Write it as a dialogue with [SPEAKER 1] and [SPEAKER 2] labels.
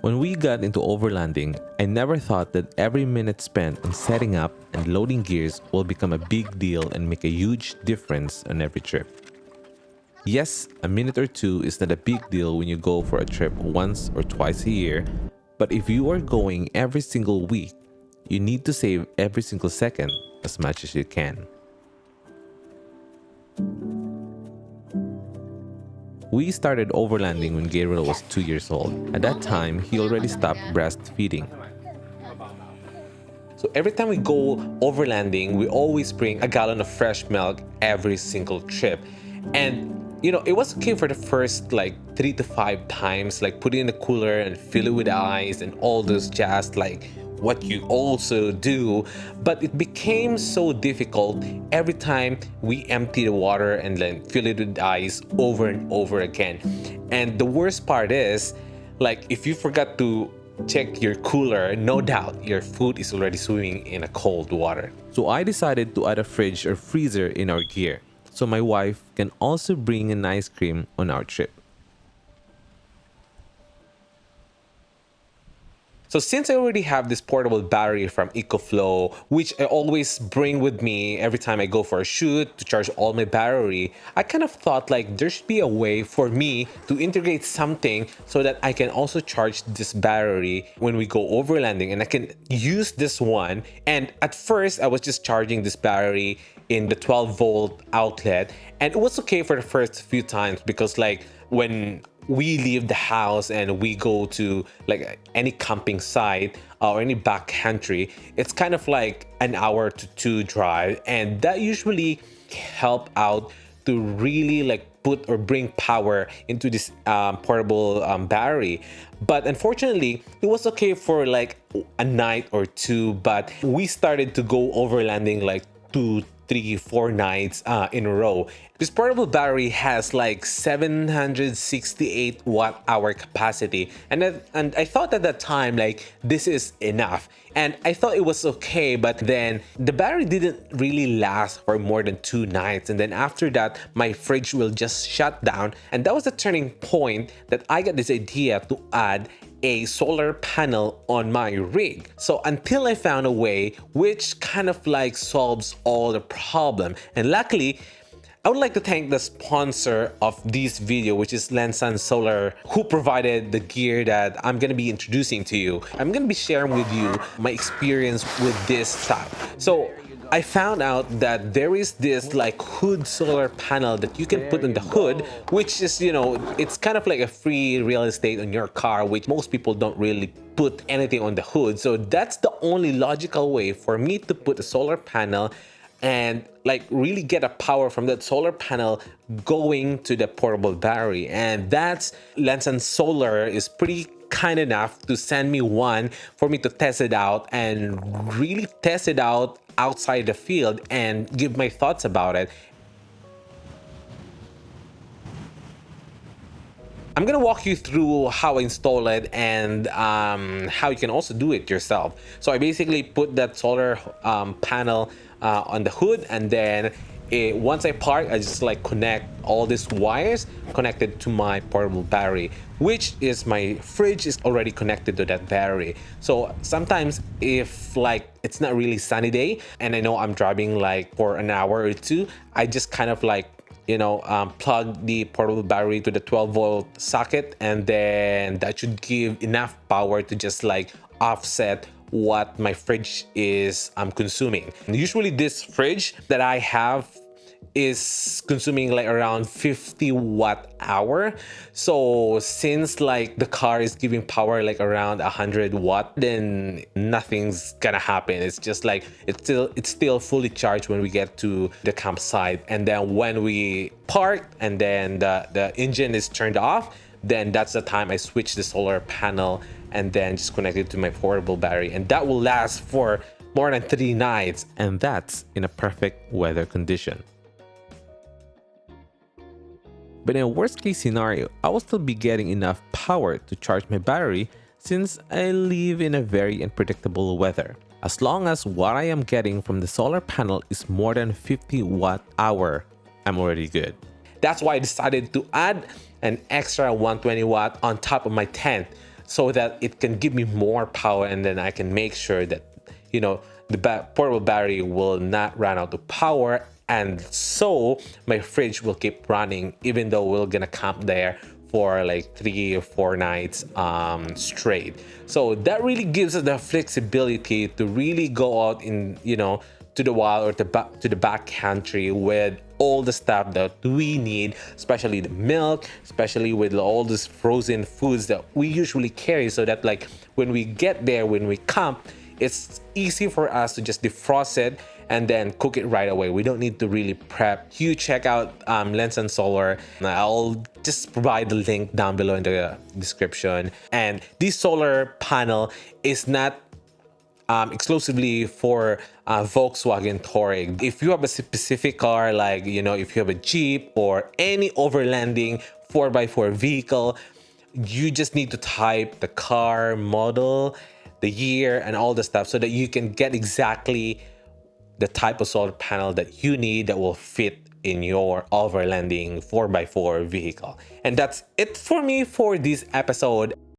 [SPEAKER 1] When we got into overlanding, I never thought that every minute spent on setting up and loading gears will become a big deal and make a huge difference on every trip. Yes, a minute or two is not a big deal when you go for a trip once or twice a year, but if you are going every single week, you need to save every single second as much as you can. We started overlanding when Gabriel was 2 years old. At that time, he already stopped breastfeeding. So every time we go overlanding, we always bring a gallon of fresh milk every single trip. And it was okay for the first like 3 to 5 times, like put it in the cooler and fill it with ice and all those jazz, like what you also do. But it became so difficult every time we empty the water and then fill it with ice over and over again. And the worst part is, like, if you forgot to check your cooler, no doubt your food is already swimming in a cold water. So I decided to add a fridge or freezer in our gear, so my wife can also bring an ice cream on our trip. So since I already have this portable battery from EcoFlow, which I always bring with me every time I go for a shoot to charge all my battery, I kind of thought like there should be a way for me to integrate something so that I can also charge this battery when we go overlanding, and I can use this one. And at first I was just charging this battery in the 12-volt outlet, and it was okay for the first few times because like when we leave the house and we go to like any camping site or any backcountry, it's kind of like an hour to 2 drive, and that usually help out to really like put or bring power into this portable battery. But unfortunately, it was okay for like a night or two, but we started to go overlanding like 2, 3, 4 nights in a row. This portable battery has like 768 watt-hour capacity, and I thought at that time like this is enough, and I thought it was okay. But then the battery didn't really last for more than 2 nights, and then after that my fridge will just shut down, and that was the turning point that I got this idea to add a solar panel on my rig. So until I found a way which kind of like solves all the problem. And luckily, I would like to thank the sponsor of this video, which is Lensan Solar, who provided the gear that I'm going to be introducing to you. I'm going to be sharing with you my experience with this stuff. So I found out that there is this like hood solar panel that you can put on the hood, which is, it's kind of like a free real estate on your car, which most people don't really put anything on the hood. So that's the only logical way for me to put a solar panel and like really get a power from that solar panel going to the portable battery. And that's Lensan Solar is pretty kind enough to send me one for me to test it out and really test it out outside the field and give my thoughts about it. I'm gonna walk you through how I install it and how you can also do it yourself. So I basically put that solar panel on the hood, and then once I park, I just like connect all these wires connected to my portable battery, which is my fridge is already connected to that battery. So sometimes if like it's not really sunny day and I know I'm driving like for an hour or two, I just kind of like plug the portable battery to the 12-volt socket, and then that should give enough power to just like offset what my fridge is consuming. And usually this fridge that I have is consuming like around 50 watt-hour. So since like the car is giving power like around 100 watt, then nothing's gonna happen. It's just like it's still fully charged when we get to the campsite, and then when we park and then the engine is turned off, then that's the time I switch the solar panel and then just connect it to my portable battery, and that will last for more than 3 nights, and that's in a perfect weather condition. But in a worst case scenario, I will still be getting enough power to charge my battery since I live in a very unpredictable weather. As long as what I am getting from the solar panel is more than 50 watt-hour, I'm already good. That's why I decided to add an extra 120 watt on top of my tent. so that it can give me more power, and then I can make sure that, you know, the portable battery will not run out of power, and so my fridge will keep running even though we're gonna camp there for like 3 or 4 nights straight. So that really gives us the flexibility to really go out in, you know, to the wild or to the back country with all the stuff that we need, especially the milk, especially with all these frozen foods that we usually carry, so that like when we get there, when we camp, it's easy for us to just defrost it and then cook it right away. We don't need to really prep. You check out Lens and Solar. I'll just provide the link down below in the description. And this solar panel is not exclusively for Volkswagen Touareg. If you have a specific car, like, you know, if you have a Jeep or any overlanding 4x4 vehicle, you just need to type the car model, the year, and all the stuff so that you can get exactly the type of solar panel that you need that will fit in your overlanding 4x4 vehicle. And that's it for me for this episode.